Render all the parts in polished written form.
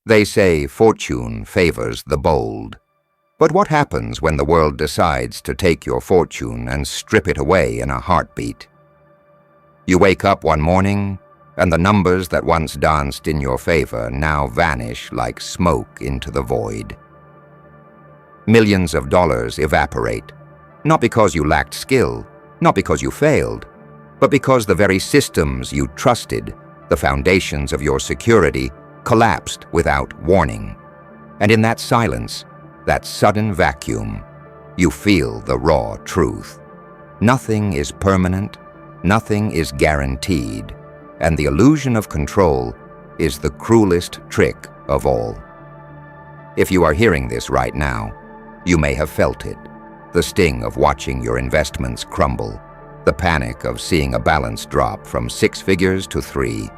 They say fortune favors the bold. But what happens when the world decides to take your fortune and strip it away in a heartbeat? You wake up one morning, and the numbers that once danced in your favor now vanish like smoke into the void. Millions of dollars evaporate, not because you lacked skill, not because you failed, but because the very systems you trusted, the foundations of your security, collapsed without warning. And in that silence, that sudden vacuum, you feel the raw truth. Nothing is permanent, nothing is guaranteed, and the illusion of control is the cruelest trick of all. If you are hearing this right now, you may have felt it, the sting of watching your investments crumble, the panic of seeing a balance drop from 6 figures to 3,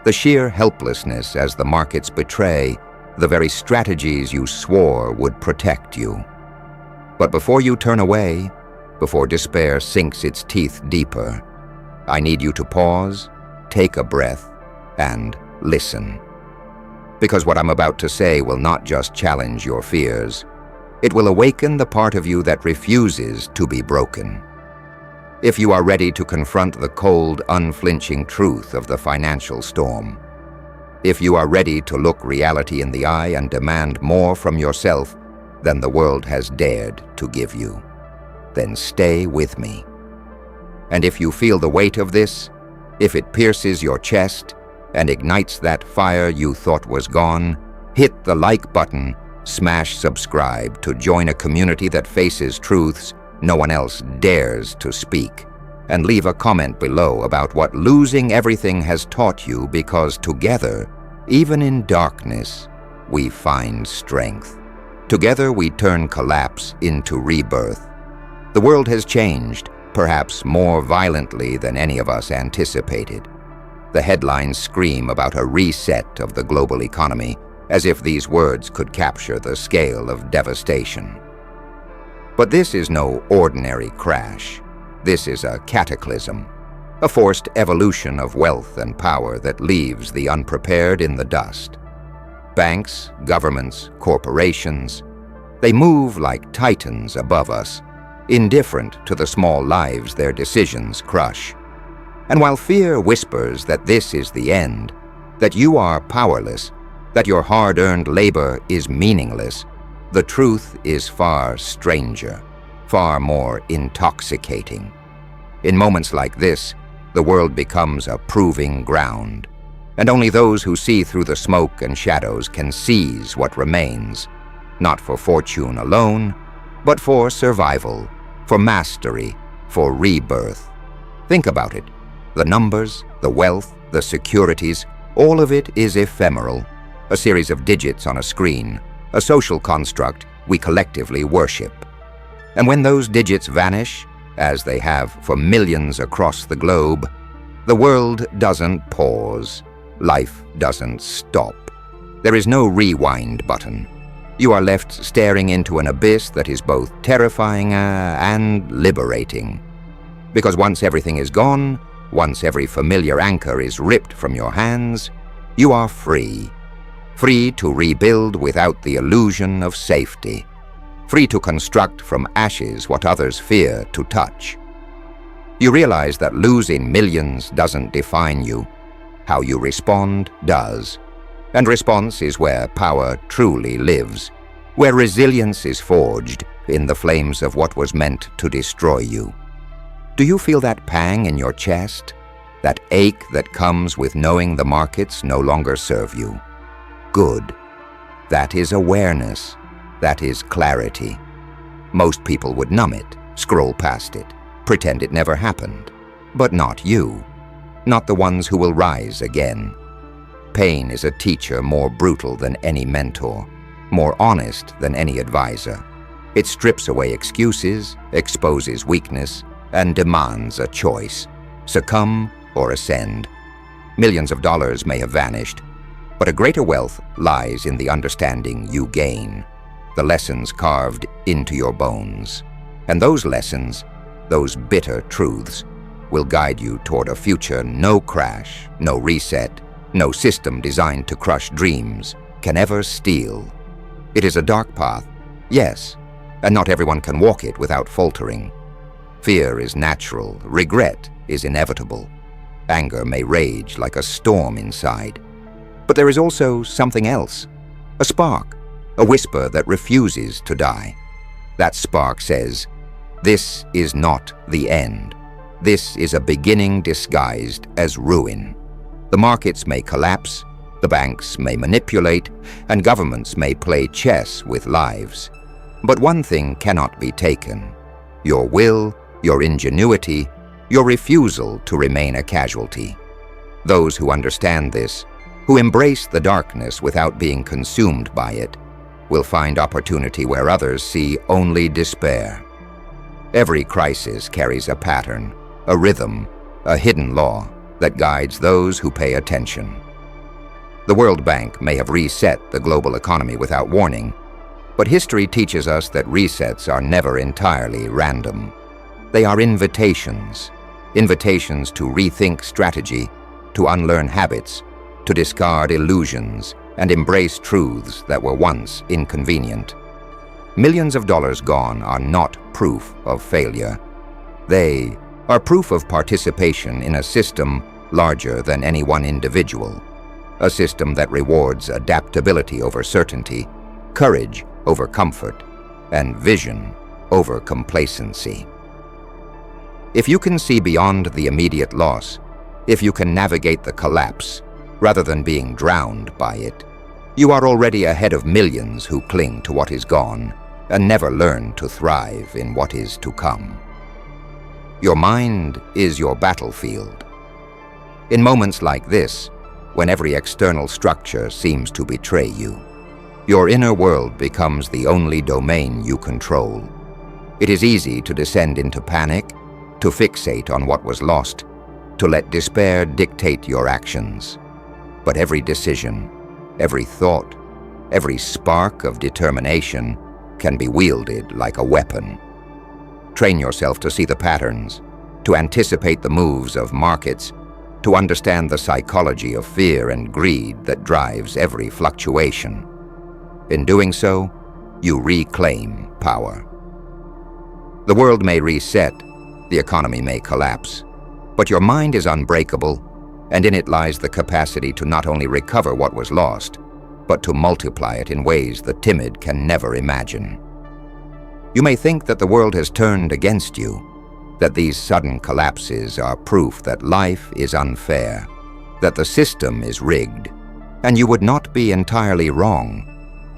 the sheer helplessness as the markets betray the very strategies you swore would protect you. But before you turn away, before despair sinks its teeth deeper, I need you to pause, take a breath, and listen. Because what I'm about to say will not just challenge your fears, it will awaken the part of you that refuses to be broken. If you are ready to confront the cold, unflinching truth of the financial storm, if you are ready to look reality in the eye and demand more from yourself than the world has dared to give you, then stay with me. And if you feel the weight of this, if it pierces your chest and ignites that fire you thought was gone, hit the like button, smash subscribe to join a community that faces truths no one else dares to speak, and leave a comment below about what losing everything has taught you, because together, even in darkness, we find strength. Together we turn collapse into rebirth. The world has changed, perhaps more violently than any of us anticipated. The headlines scream about a reset of the global economy, as if these words could capture the scale of devastation. But this is no ordinary crash. This is a cataclysm, a forced evolution of wealth and power that leaves the unprepared in the dust. Banks, governments, corporations, they move like titans above us, indifferent to the small lives their decisions crush. And while fear whispers that this is the end, that you are powerless, that your hard-earned labor is meaningless, the truth is far stranger, far more intoxicating. In moments like this, the world becomes a proving ground, and only those who see through the smoke and shadows can seize what remains, not for fortune alone, but for survival, for mastery, for rebirth. Think about it. The numbers, the wealth, the securities, all of it is ephemeral, a series of digits on a screen, a social construct we collectively worship. And when those digits vanish, as they have for millions across the globe, the world doesn't pause. Life doesn't stop. There is no rewind button. You are left staring into an abyss that is both terrifying and liberating. Because once everything is gone, once every familiar anchor is ripped from your hands, you are free. Free to rebuild without the illusion of safety. Free to construct from ashes what others fear to touch. You realize that losing millions doesn't define you. How you respond does. And response is where power truly lives, where resilience is forged in the flames of what was meant to destroy you. Do you feel that pang in your chest? That ache that comes with knowing the markets no longer serve you? Good. That is awareness. That is clarity. Most people would numb it, scroll past it, pretend it never happened. But not you. Not the ones who will rise again. Pain is a teacher more brutal than any mentor, more honest than any advisor. It strips away excuses, exposes weakness, and demands a choice: succumb or ascend. Millions of dollars may have vanished, but a greater wealth lies in the understanding you gain, the lessons carved into your bones. And those lessons, those bitter truths, will guide you toward a future no crash, no reset, no system designed to crush dreams can ever steal. It is a dark path, yes, and not everyone can walk it without faltering. Fear is natural, regret is inevitable. Anger may rage like a storm inside. But there is also something else, a spark, a whisper that refuses to die. That spark says, "This is not the end. This is a beginning disguised as ruin." The markets may collapse, the banks may manipulate, and governments may play chess with lives. But one thing cannot be taken: your will, your ingenuity, your refusal to remain a casualty. Those who understand this, who embrace the darkness without being consumed by it, will find opportunity where others see only despair. Every crisis carries a pattern, a rhythm, a hidden law that guides those who pay attention. The World Bank may have reset the global economy without warning, but history teaches us that resets are never entirely random. They are invitations, invitations to rethink strategy, to unlearn habits, to discard illusions, and embrace truths that were once inconvenient. Millions of dollars gone are not proof of failure. They are proof of participation in a system larger than any one individual, a system that rewards adaptability over certainty, courage over comfort, and vision over complacency. If you can see beyond the immediate loss, if you can navigate the collapse rather than being drowned by it, you are already ahead of millions who cling to what is gone and never learn to thrive in what is to come. Your mind is your battlefield. In moments like this, when every external structure seems to betray you, your inner world becomes the only domain you control. It is easy to descend into panic, to fixate on what was lost, to let despair dictate your actions. But every decision, every thought, every spark of determination can be wielded like a weapon. Train yourself to see the patterns, to anticipate the moves of markets, to understand the psychology of fear and greed that drives every fluctuation. In doing so, you reclaim power. The world may reset, the economy may collapse, but your mind is unbreakable, and in it lies the capacity to not only recover what was lost, but to multiply it in ways the timid can never imagine. You may think that the world has turned against you, that these sudden collapses are proof that life is unfair, that the system is rigged, and you would not be entirely wrong.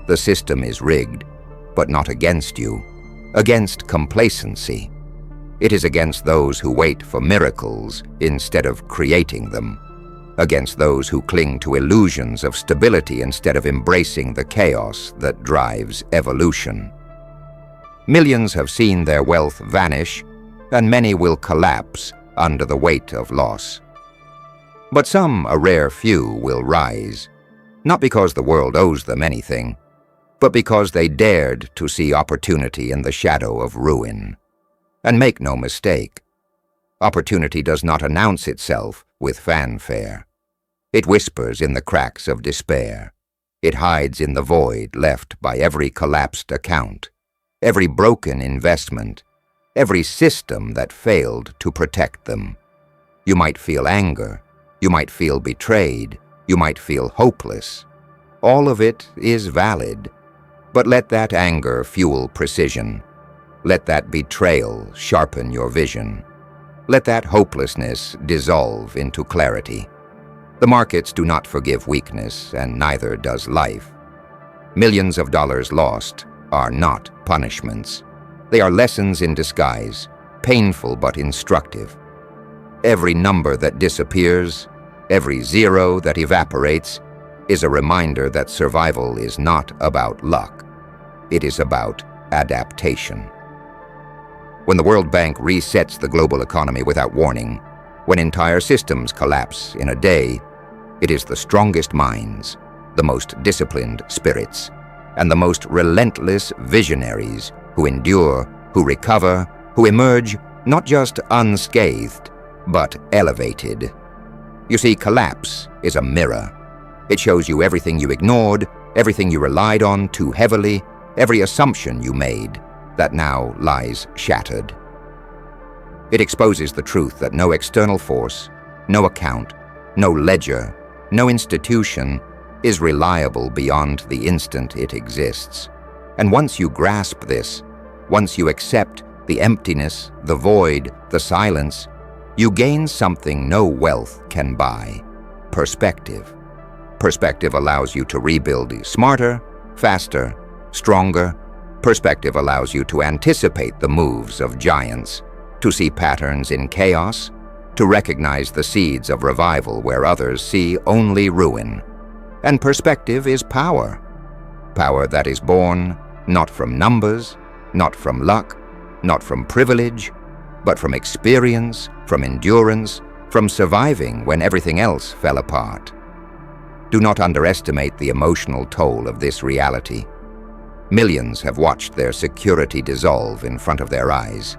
The system is rigged, but not against you, against complacency. It is against those who wait for miracles instead of creating them, against those who cling to illusions of stability instead of embracing the chaos that drives evolution. Millions have seen their wealth vanish, and many will collapse under the weight of loss. But some, a rare few, will rise, not because the world owes them anything, but because they dared to see opportunity in the shadow of ruin. And make no mistake, opportunity does not announce itself with fanfare. It whispers in the cracks of despair. It hides in the void left by every collapsed account, every broken investment, every system that failed to protect them. You might feel anger, you might feel betrayed, you might feel hopeless. All of it is valid, but let that anger fuel precision. Let that betrayal sharpen your vision. Let that hopelessness dissolve into clarity. The markets do not forgive weakness, and neither does life. Millions of dollars lost are not punishments. They are lessons in disguise, painful but instructive. Every number that disappears, every zero that evaporates, is a reminder that survival is not about luck. It is about adaptation. When the World Bank resets the global economy without warning, when entire systems collapse in a day, it is the strongest minds, the most disciplined spirits, and the most relentless visionaries who endure, who recover, who emerge not just unscathed, but elevated. You see, collapse is a mirror. It shows you everything you ignored, everything you relied on too heavily, every assumption you made that now lies shattered. It exposes the truth that no external force, no account, no ledger, no institution is reliable beyond the instant it exists. And once you grasp this, once you accept the emptiness, the void, the silence, you gain something no wealth can buy: perspective. Perspective allows you to rebuild smarter, faster, stronger. Perspective allows you to anticipate the moves of giants, to see patterns in chaos, to recognize the seeds of revival where others see only ruin. And perspective is power. Power that is born not from numbers, not from luck, not from privilege, but from experience, from endurance, from surviving when everything else fell apart. Do not underestimate the emotional toll of this reality. Millions have watched their security dissolve in front of their eyes.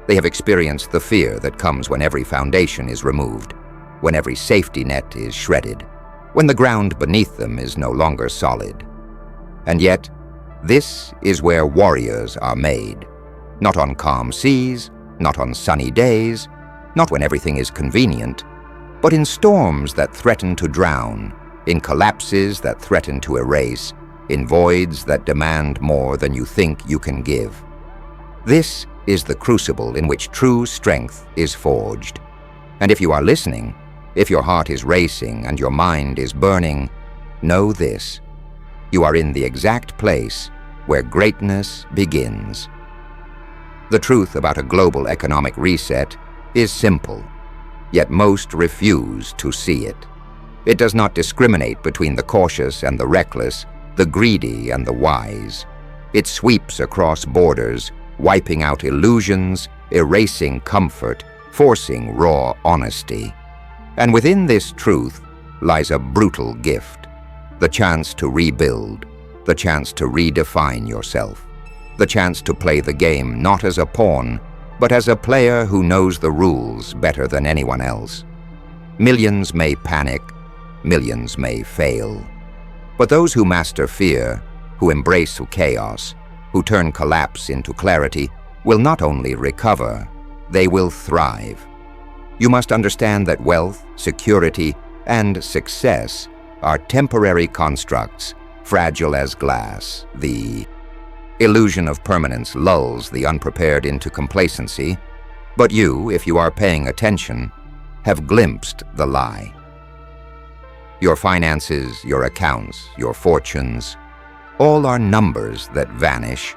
They have experienced the fear that comes when every foundation is removed, when every safety net is shredded, when the ground beneath them is no longer solid. And yet, this is where warriors are made. Not on calm seas, not on sunny days, not when everything is convenient, but in storms that threaten to drown, in collapses that threaten to erase, in voids that demand more than you think you can give. This is the crucible in which true strength is forged. And if you are listening, if your heart is racing and your mind is burning, know this: you are in the exact place where greatness begins. The truth about a global economic reset is simple, yet most refuse to see it. It does not discriminate between the cautious and the reckless, the greedy and the wise. It sweeps across borders, wiping out illusions, erasing comfort, forcing raw honesty. And within this truth lies a brutal gift: the chance to rebuild, the chance to redefine yourself, the chance to play the game not as a pawn, but as a player who knows the rules better than anyone else. Millions may panic, millions may fail, but those who master fear, who embrace chaos, who turn collapse into clarity, will not only recover, they will thrive. You must understand that wealth, security, and success are temporary constructs, fragile as glass. The illusion of permanence lulls the unprepared into complacency, but you, if you are paying attention, have glimpsed the lie. Your finances, your accounts, your fortunes, all are numbers that vanish.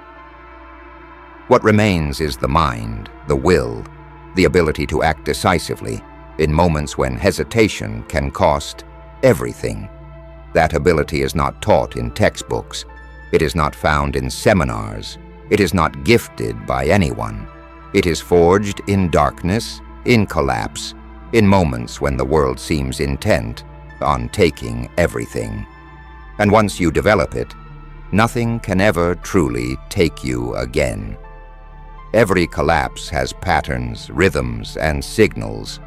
What remains is the mind, the will, the ability to act decisively in moments when hesitation can cost everything. That ability is not taught in textbooks. It is not found in seminars. It is not gifted by anyone. It is forged in darkness, in collapse, in moments when the world seems intent on taking everything. And once you develop it, nothing can ever truly take you again. Every collapse has patterns, rhythms, and signals.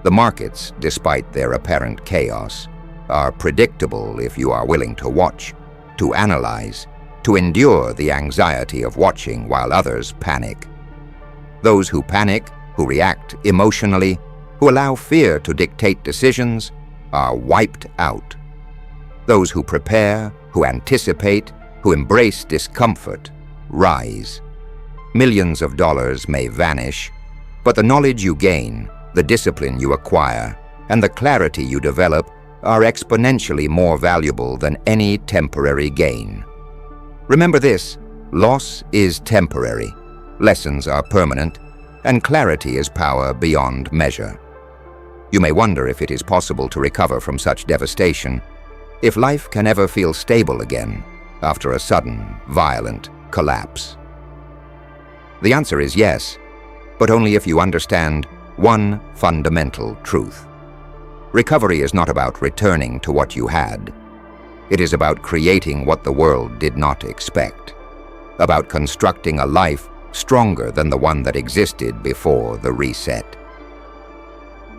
The markets, despite their apparent chaos, are predictable if you are willing to watch, to analyze, to endure the anxiety of watching while others panic. Those who panic, who react emotionally, who allow fear to dictate decisions, are wiped out. Those who prepare, who anticipate, who embrace discomfort, rise. Millions of dollars may vanish, but the knowledge you gain, the discipline you acquire, and the clarity you develop are exponentially more valuable than any temporary gain. Remember this: loss is temporary, lessons are permanent, and clarity is power beyond measure. You may wonder if it is possible to recover from such devastation, if life can ever feel stable again after a sudden, violent collapse. The answer is yes, but only if you understand one fundamental truth. Recovery is not about returning to what you had. It is about creating what the world did not expect, about constructing a life stronger than the one that existed before the reset.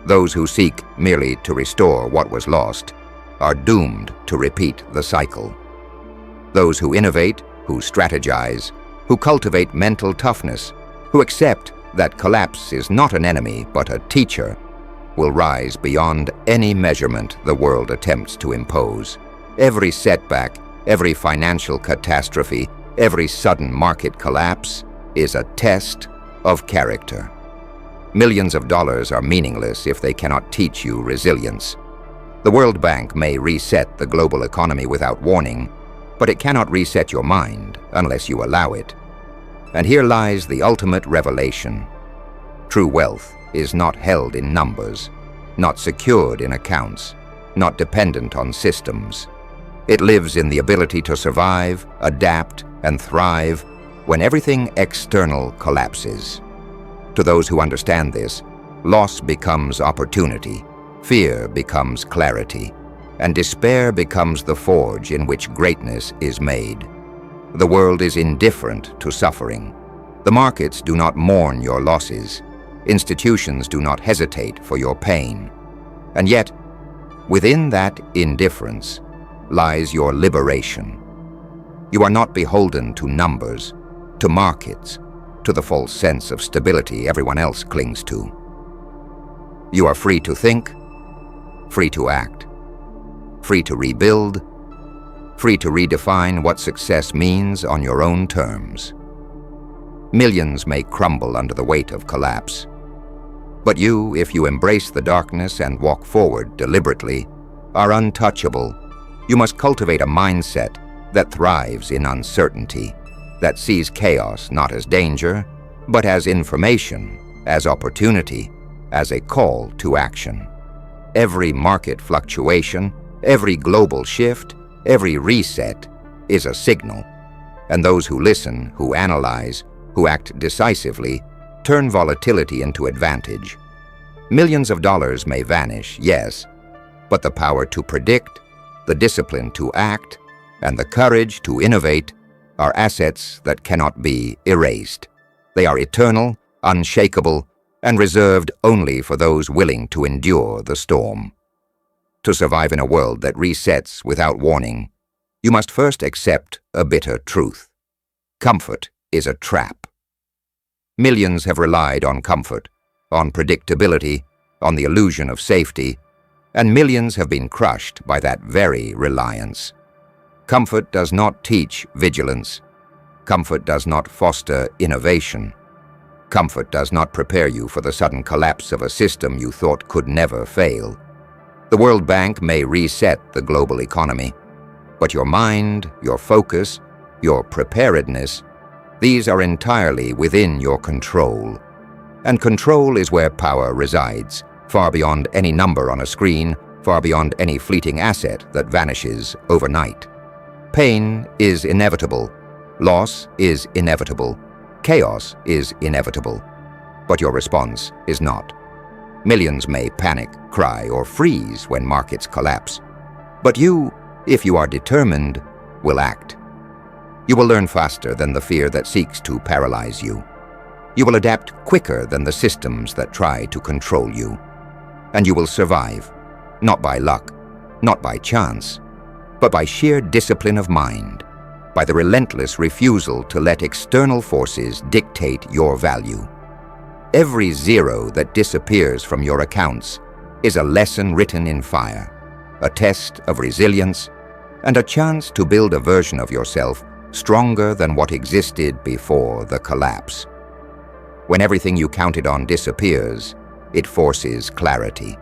Those who seek merely to restore what was lost are doomed to repeat the cycle. Those who innovate, who strategize, who cultivate mental toughness, who accept that collapse is not an enemy but a teacher, will rise beyond any measurement the world attempts to impose. Every setback, every financial catastrophe, every sudden market collapse is a test of character. Millions of dollars are meaningless if they cannot teach you resilience. The World Bank may reset the global economy without warning, but it cannot reset your mind unless you allow it. And here lies the ultimate revelation. True wealth is not held in numbers, not secured in accounts, not dependent on systems. It lives in the ability to survive, adapt, and thrive when everything external collapses. To those who understand this, loss becomes opportunity, fear becomes clarity, and despair becomes the forge in which greatness is made. The world is indifferent to suffering. The markets do not mourn your losses. Institutions do not hesitate for your pain. And yet, within that indifference lies your liberation. You are not beholden to numbers, to markets, to the false sense of stability everyone else clings to. You are free to think, free to act, free to rebuild, free to redefine what success means on your own terms. Millions may crumble under the weight of collapse. But you, if you embrace the darkness and walk forward deliberately, are untouchable. You must cultivate a mindset that thrives in uncertainty, that sees chaos not as danger, but as information, as opportunity, as a call to action. Every market fluctuation, every global shift, every reset is a signal, and those who listen, who analyze, who act decisively, turn volatility into advantage. Millions of dollars may vanish, yes, but the power to predict, the discipline to act, and the courage to innovate are assets that cannot be erased. They are eternal, unshakable, and reserved only for those willing to endure the storm. To survive in a world that resets without warning, you must first accept a bitter truth. Comfort is a trap. Millions have relied on comfort, on predictability, on the illusion of safety, and millions have been crushed by that very reliance. Comfort does not teach vigilance. Comfort does not foster innovation. Comfort does not prepare you for the sudden collapse of a system you thought could never fail. The World Bank may reset the global economy, but your mind, your focus, your preparedness, these are entirely within your control. And control is where power resides, far beyond any number on a screen, far beyond any fleeting asset that vanishes overnight. Pain is inevitable. Loss is inevitable. Chaos is inevitable. But your response is not. Millions may panic, cry, or freeze when markets collapse. But you, if you are determined, will act. You will learn faster than the fear that seeks to paralyze you. You will adapt quicker than the systems that try to control you. And you will survive, not by luck, not by chance, but by sheer discipline of mind, by the relentless refusal to let external forces dictate your value. Every zero that disappears from your accounts is a lesson written in fire, a test of resilience, and a chance to build a version of yourself stronger than what existed before the collapse. When everything you counted on disappears, it forces clarity.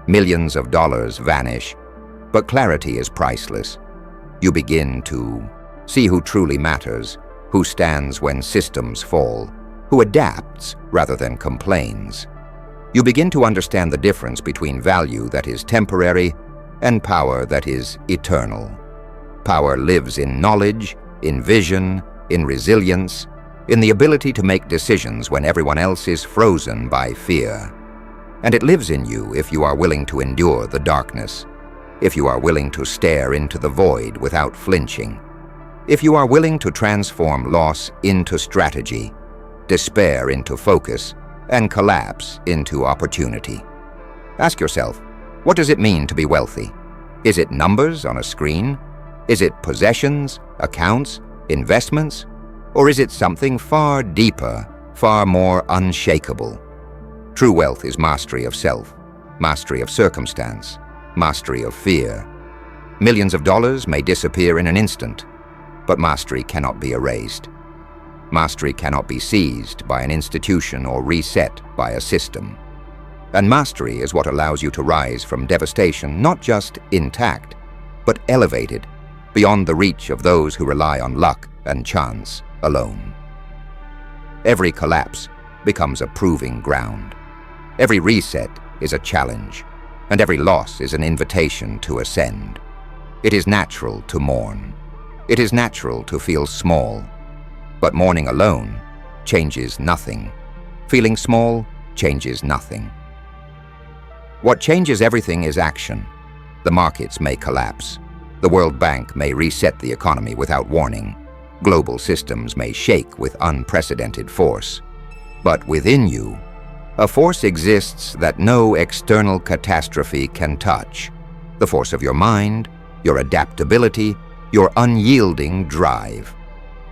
Millions of dollars vanish, but clarity is priceless. You begin to see who truly matters, who stands when systems fall, who adapts rather than complains. You begin to understand the difference between value that is temporary and power that is eternal. Power lives in knowledge, in vision, in resilience, in the ability to make decisions when everyone else is frozen by fear. And it lives in you if you are willing to endure the darkness, if you are willing to stare into the void without flinching, if you are willing to transform loss into strategy, despair into focus, and collapse into opportunity. Ask yourself, what does it mean to be wealthy? Is it numbers on a screen? Is it possessions, accounts, investments? Or is it something far deeper, far more unshakable? True wealth is mastery of self, mastery of circumstance, mastery of fear. Millions of dollars may disappear in an instant, but mastery cannot be erased. Mastery cannot be seized by an institution or reset by a system. And mastery is what allows you to rise from devastation not just intact, but elevated beyond the reach of those who rely on luck and chance alone. Every collapse becomes a proving ground. Every reset is a challenge, and every loss is an invitation to ascend. It is natural to mourn. It is natural to feel small. But mourning alone changes nothing. Feeling small changes nothing. What changes everything is action. The markets may collapse. The World Bank may reset the economy without warning. Global systems may shake with unprecedented force. But within you, a force exists that no external catastrophe can touch. The force of your mind, your adaptability, your unyielding drive.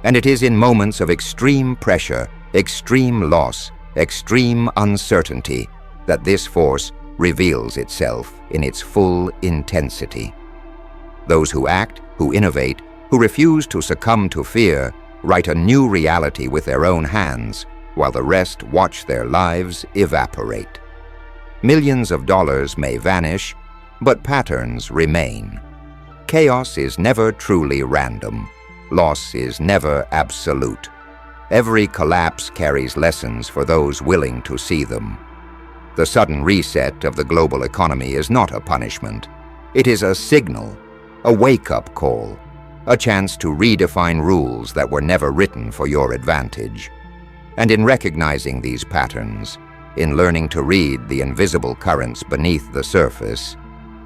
And it is in moments of extreme pressure, extreme loss, extreme uncertainty that this force reveals itself in its full intensity. Those who act, who innovate, who refuse to succumb to fear, write a new reality with their own hands, while the rest watch their lives evaporate. Millions of dollars may vanish, but patterns remain. Chaos is never truly random. Loss is never absolute. Every collapse carries lessons for those willing to see them. The sudden reset of the global economy is not a punishment. It is a signal, a wake-up call, a chance to redefine rules that were never written for your advantage. And in recognizing these patterns, in learning to read the invisible currents beneath the surface,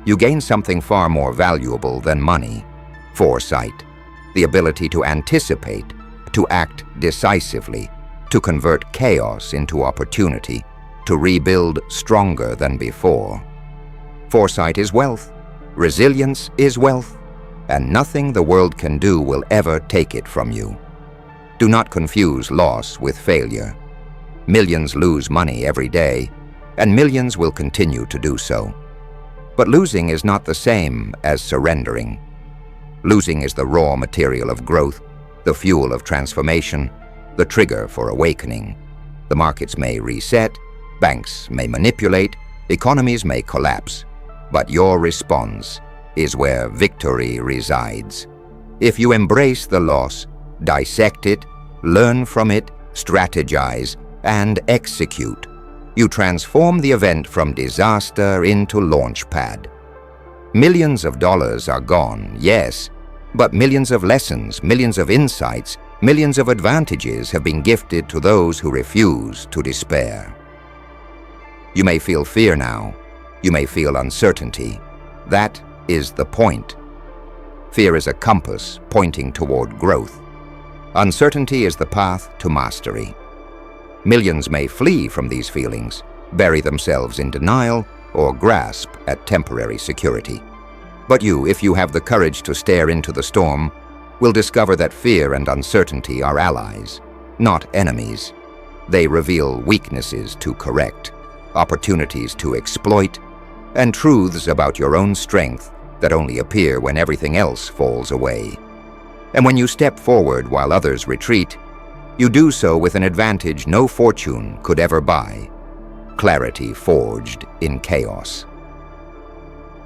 you gain something far more valuable than money: foresight, the ability to anticipate, to act decisively, to convert chaos into opportunity, to rebuild stronger than before. Foresight is wealth, resilience is wealth, and nothing the world can do will ever take it from you. Do not confuse loss with failure. Millions lose money every day, and millions will continue to do so. But losing is not the same as surrendering. Losing is the raw material of growth, the fuel of transformation, the trigger for awakening. The markets may reset, banks may manipulate, economies may collapse, but your response is where victory resides. If you embrace the loss, dissect it, learn from it, strategize, and execute, you transform the event from disaster into launchpad. Millions of dollars are gone, yes, but millions of lessons, millions of insights, millions of advantages have been gifted to those who refuse to despair. You may feel fear now. You may feel uncertainty. That is the point. Fear is a compass pointing toward growth. Uncertainty is the path to mastery. Millions may flee from these feelings, bury themselves in denial, or grasp at temporary security. But you, if you have the courage to stare into the storm, will discover that fear and uncertainty are allies, not enemies. They reveal weaknesses to correct, opportunities to exploit, and truths about your own strength that only appear when everything else falls away. And when you step forward while others retreat, you do so with an advantage no fortune could ever buy: clarity forged in chaos.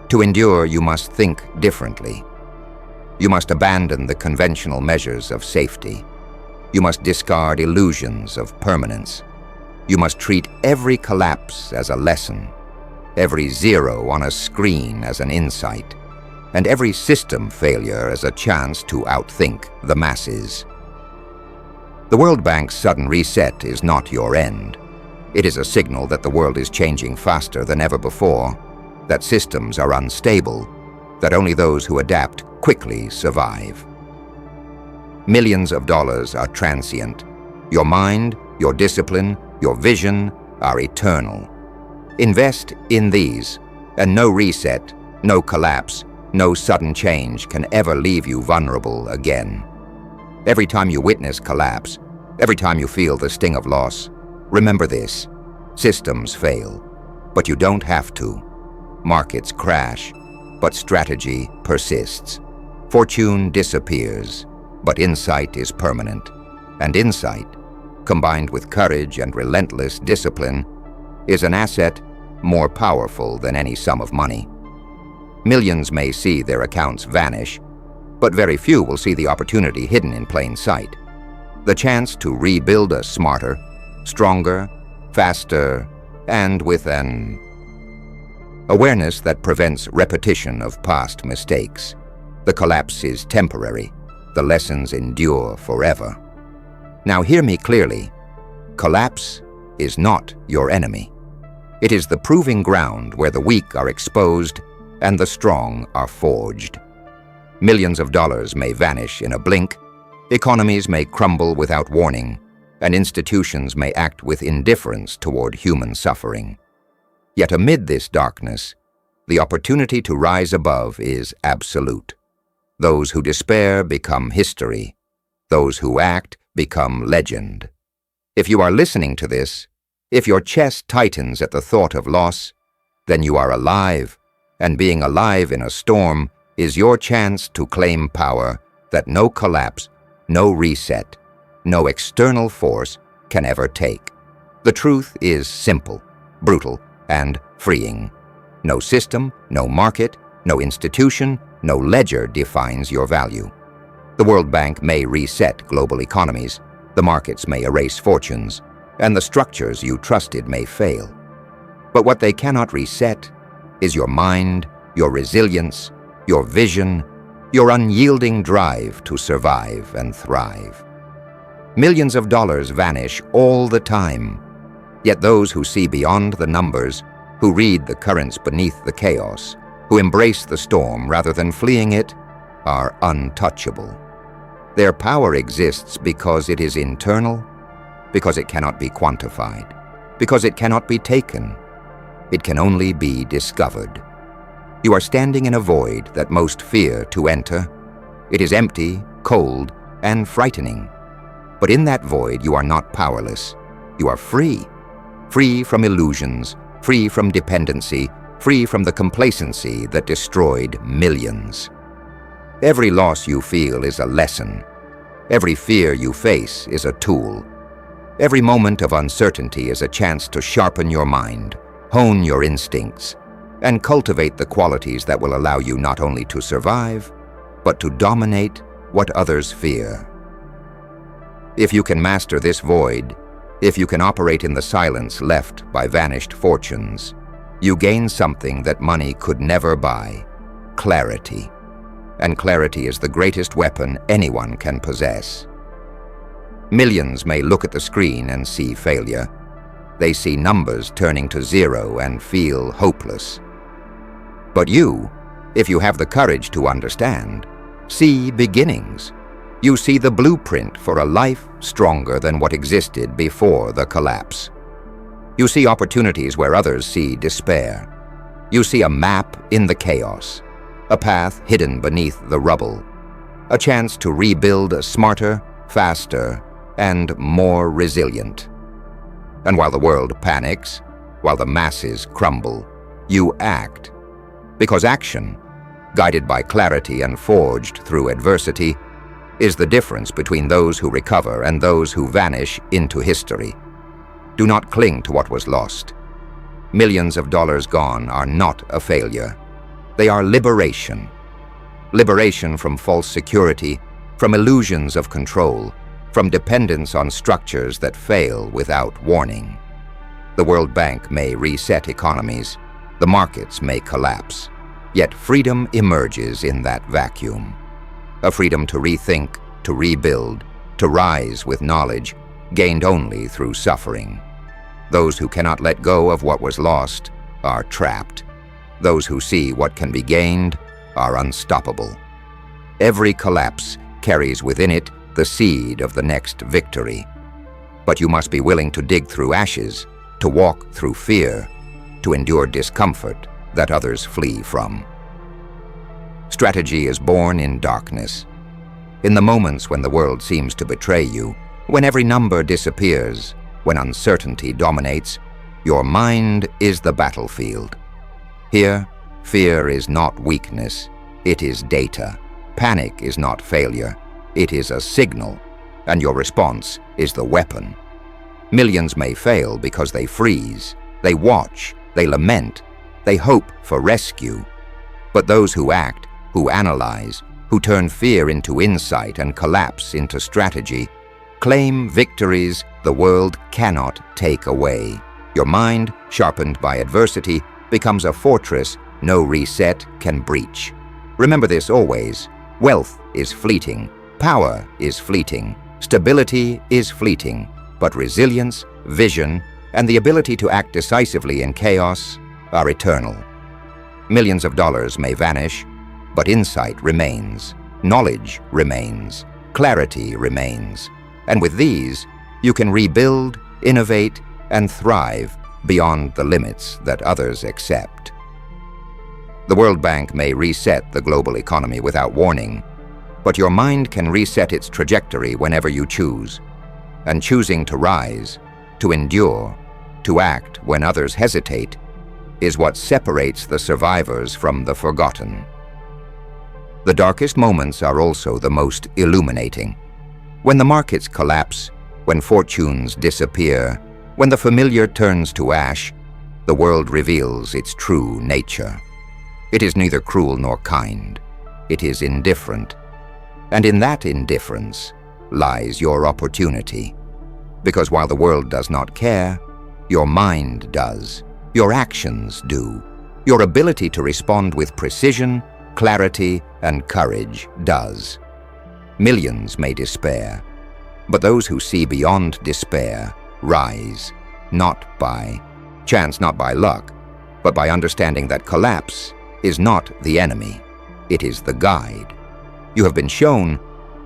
To endure, you must think differently. You must abandon the conventional measures of safety. You must discard illusions of permanence. You must treat every collapse as a lesson, every zero on a screen as an insight, and every system failure as a chance to outthink the masses. The World Bank's sudden reset is not your end. It is a signal that the world is changing faster than ever before, that systems are unstable, that only those who adapt quickly survive. Millions of dollars are transient. Your mind, your discipline, your vision are eternal. Invest in these, and no reset, no collapse, No sudden change can ever leave you vulnerable again. Every time you witness collapse, every time you feel the sting of loss, remember this: systems fail, but you don't have to. Markets crash, but strategy persists. Fortune disappears, but insight is permanent. And insight, combined with courage and relentless discipline, is an asset more powerful than any sum of money. Millions may see their accounts vanish, but very few will see the opportunity hidden in plain sight. The chance to rebuild a smarter, stronger, faster, and with an awareness that prevents repetition of past mistakes. The collapse is temporary. The lessons endure forever. Now hear me clearly. Collapse is not your enemy. It is the proving ground where the weak are exposed and the strong are forged. Millions of dollars may vanish in a blink, economies may crumble without warning, and institutions may act with indifference toward human suffering. Yet amid this darkness, the opportunity to rise above is absolute. Those who despair become history. Those who act become legend. If you are listening to this, if your chest tightens at the thought of loss, then you are alive, and being alive in a storm is your chance to claim power that no collapse, no reset, no external force can ever take. The truth is simple, brutal, and freeing. No system, no market, no institution, no ledger defines your value. The World Bank may reset global economies, the markets may erase fortunes, and the structures you trusted may fail. But what they cannot reset is your mind, your resilience, your vision, your unyielding drive to survive and thrive. Millions of dollars vanish all the time, yet those who see beyond the numbers, who read the currents beneath the chaos, who embrace the storm rather than fleeing it, are untouchable. Their power exists because it is internal, because it cannot be quantified, because it cannot be taken. It can only be discovered. You are standing in a void that most fear to enter. It is empty, cold, and frightening. But in that void you are not powerless. You are free. Free from illusions, free from dependency, free from the complacency that destroyed millions. Every loss you feel is a lesson. Every fear you face is a tool. Every moment of uncertainty is a chance to sharpen your mind, hone your instincts, and cultivate the qualities that will allow you not only to survive, but to dominate what others fear. If you can master this void, if you can operate in the silence left by vanished fortunes, you gain something that money could never buy: clarity. And clarity is the greatest weapon anyone can possess. Millions may look at the screen and see failure. They see numbers turning to zero and feel hopeless. But you, if you have the courage to understand, see beginnings. You see the blueprint for a life stronger than what existed before the collapse. You see opportunities where others see despair. You see a map in the chaos, a path hidden beneath the rubble, a chance to rebuild a smarter, faster, and more resilient. And while the world panics, while the masses crumble, you act. Because action, guided by clarity and forged through adversity, is the difference between those who recover and those who vanish into history. Do not cling to what was lost. Millions of dollars gone are not a failure. They are liberation. Liberation from false security, from illusions of control, from dependence on structures that fail without warning. The World Bank may reset economies, the markets may collapse, yet freedom emerges in that vacuum. A freedom to rethink, to rebuild, to rise with knowledge, gained only through suffering. Those who cannot let go of what was lost are trapped. Those who see what can be gained are unstoppable. Every collapse carries within it the seed of the next victory. But you must be willing to dig through ashes, to walk through fear, to endure discomfort that others flee from. Strategy is born in darkness. In the moments when the world seems to betray you, when every number disappears, when uncertainty dominates, your mind is the battlefield. Here, fear is not weakness, it is data. Panic is not failure, it is a signal, and your response is the weapon. Millions may fail because they freeze, they watch, they lament, they hope for rescue. But those who act, who analyze, who turn fear into insight and collapse into strategy, claim victories the world cannot take away. Your mind, sharpened by adversity, becomes a fortress no reset can breach. Remember this always: wealth is fleeting, power is fleeting, stability is fleeting, but resilience, vision, and the ability to act decisively in chaos are eternal. Millions of dollars may vanish, but insight remains, knowledge remains, clarity remains. And with these, you can rebuild, innovate, and thrive beyond the limits that others accept. The World Bank may reset the global economy without warning, but your mind can reset its trajectory whenever you choose. And choosing to rise, to endure, to act when others hesitate, is what separates the survivors from the forgotten. The darkest moments are also the most illuminating. When the markets collapse, when fortunes disappear, when the familiar turns to ash, the world reveals its true nature. It is neither cruel nor kind. It is indifferent. And in that indifference lies your opportunity. Because while the world does not care, your mind does. Your actions do. Your ability to respond with precision, clarity, and courage does. Millions may despair, but those who see beyond despair rise, not by chance, not by luck, but by understanding that collapse is not the enemy, it is the guide. You have been shown,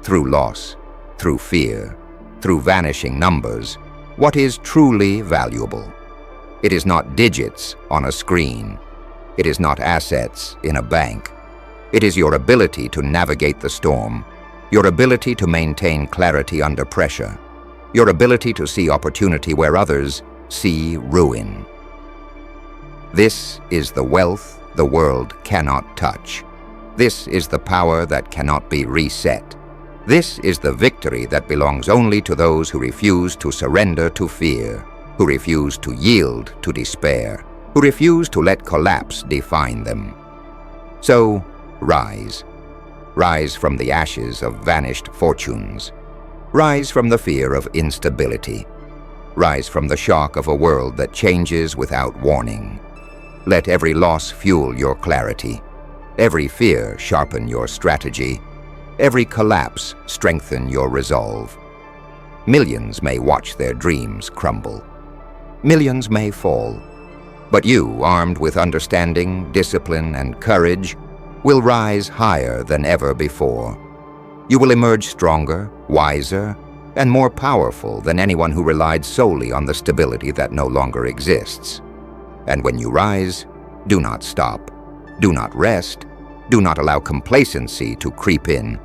through loss, through fear, through vanishing numbers, what is truly valuable. It is not digits on a screen. It is not assets in a bank. It is your ability to navigate the storm, your ability to maintain clarity under pressure, your ability to see opportunity where others see ruin. This is the wealth the world cannot touch. This is the power that cannot be reset. This is the victory that belongs only to those who refuse to surrender to fear, who refuse to yield to despair, who refuse to let collapse define them. So, rise. Rise from the ashes of vanished fortunes. Rise from the fear of instability. Rise from the shock of a world that changes without warning. Let every loss fuel your clarity. Every fear sharpen your strategy. Every collapse strengthen your resolve. Millions may watch their dreams crumble. Millions may fall. But you, armed with understanding, discipline, and courage, will rise higher than ever before. You will emerge stronger, wiser, and more powerful than anyone who relied solely on the stability that no longer exists. And when you rise, do not stop. Do not rest. Do not allow complacency to creep in.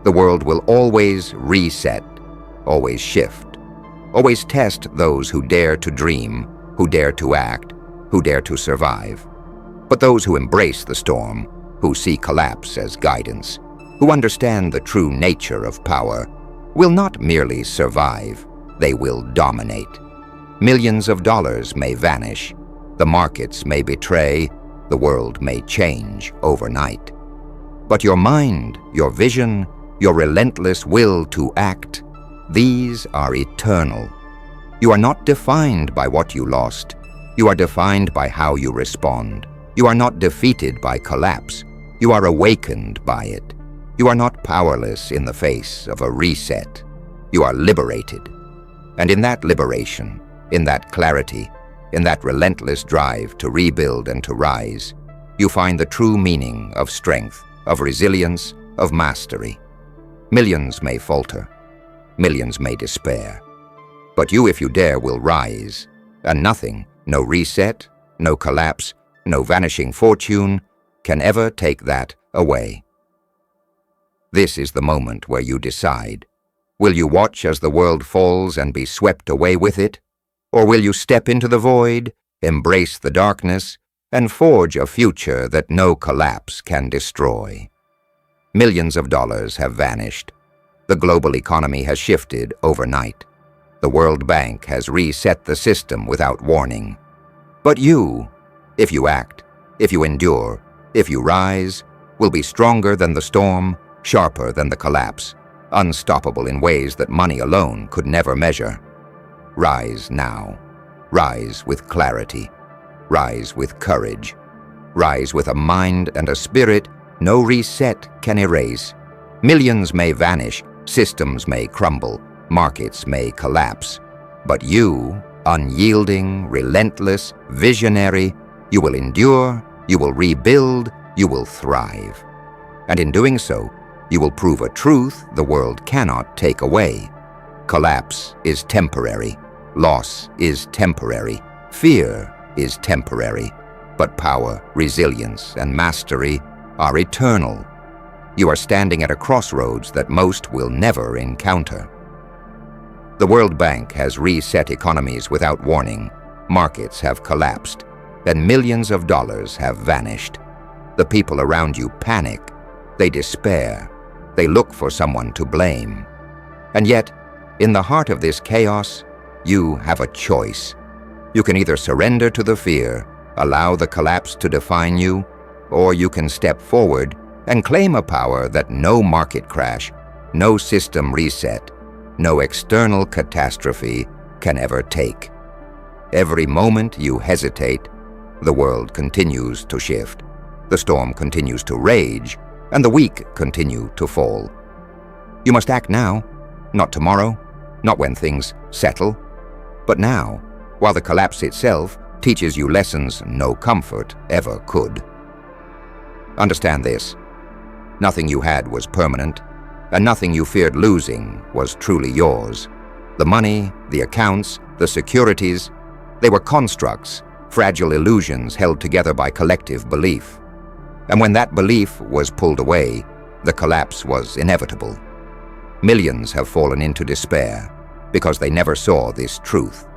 The world will always reset, always shift, always test those who dare to dream, who dare to act, who dare to survive. But those who embrace the storm, who see collapse as guidance, who understand the true nature of power, will not merely survive, they will dominate. Millions of dollars may vanish, the markets may betray, the world may change overnight. But your mind, your vision, your relentless will to act, these are eternal. You are not defined by what you lost. You are defined by how you respond. You are not defeated by collapse. You are awakened by it. You are not powerless in the face of a reset. You are liberated. And in that liberation, in that clarity, in that relentless drive to rebuild and to rise, you find the true meaning of strength, of resilience, of mastery. Millions may falter. Millions may despair. But you, if you dare, will rise, and nothing, no reset, no collapse, no vanishing fortune, can ever take that away. This is the moment where you decide. Will you watch as the world falls and be swept away with it? Or will you step into the void, embrace the darkness, and forge a future that no collapse can destroy? Millions of dollars have vanished. The global economy has shifted overnight. The World Bank has reset the system without warning. But you, if you act, if you endure, if you rise, will be stronger than the storm, sharper than the collapse, unstoppable in ways that money alone could never measure. Rise now. Rise with clarity. Rise with courage. Rise with a mind and a spirit no reset can erase. Millions may vanish, systems may crumble, markets may collapse. But you, unyielding, relentless, visionary, you will endure, you will rebuild, you will thrive. And in doing so, you will prove a truth the world cannot take away. Collapse is temporary. Loss is temporary. Fear is temporary. But power, resilience, and mastery are eternal. You are standing at a crossroads that most will never encounter. The World Bank has reset economies without warning. Markets have collapsed, and millions of dollars have vanished. The people around you panic. They despair. They look for someone to blame. And yet, in the heart of this chaos, you have a choice. You can either surrender to the fear, allow the collapse to define you, or you can step forward and claim a power that no market crash, no system reset, no external catastrophe can ever take. Every moment you hesitate, the world continues to shift. The storm continues to rage, and the weak continue to fall. You must act now, not tomorrow, not when things settle, but now, while the collapse itself teaches you lessons no comfort ever could. Understand this: nothing you had was permanent, and nothing you feared losing was truly yours. The money, the accounts, the securities, they were constructs, fragile illusions held together by collective belief. And when that belief was pulled away, the collapse was inevitable. Millions have fallen into despair because they never saw this truth.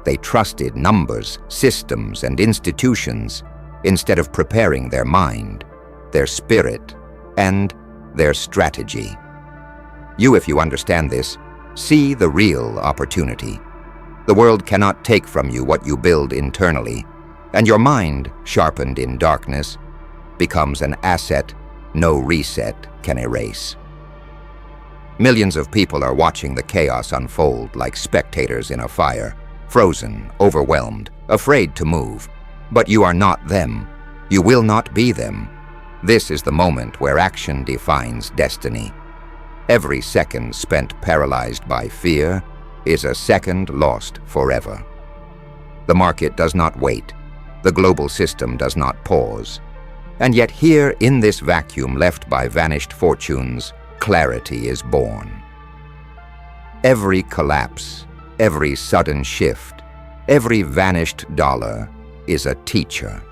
They trusted numbers, systems, and institutions instead of preparing their mind, their spirit, and their strategy. You, if you understand this, see the real opportunity. The world cannot take from you what you build internally, and your mind, sharpened in darkness, becomes an asset no reset can erase. Millions of people are watching the chaos unfold like spectators in a fire, frozen, overwhelmed, afraid to move. But you are not them. You will not be them. This is the moment where action defines destiny. Every second spent paralyzed by fear is a second lost forever. The market does not wait. The global system does not pause. And yet here, in this vacuum left by vanished fortunes, clarity is born. Every collapse, every sudden shift, every vanished dollar is a teacher.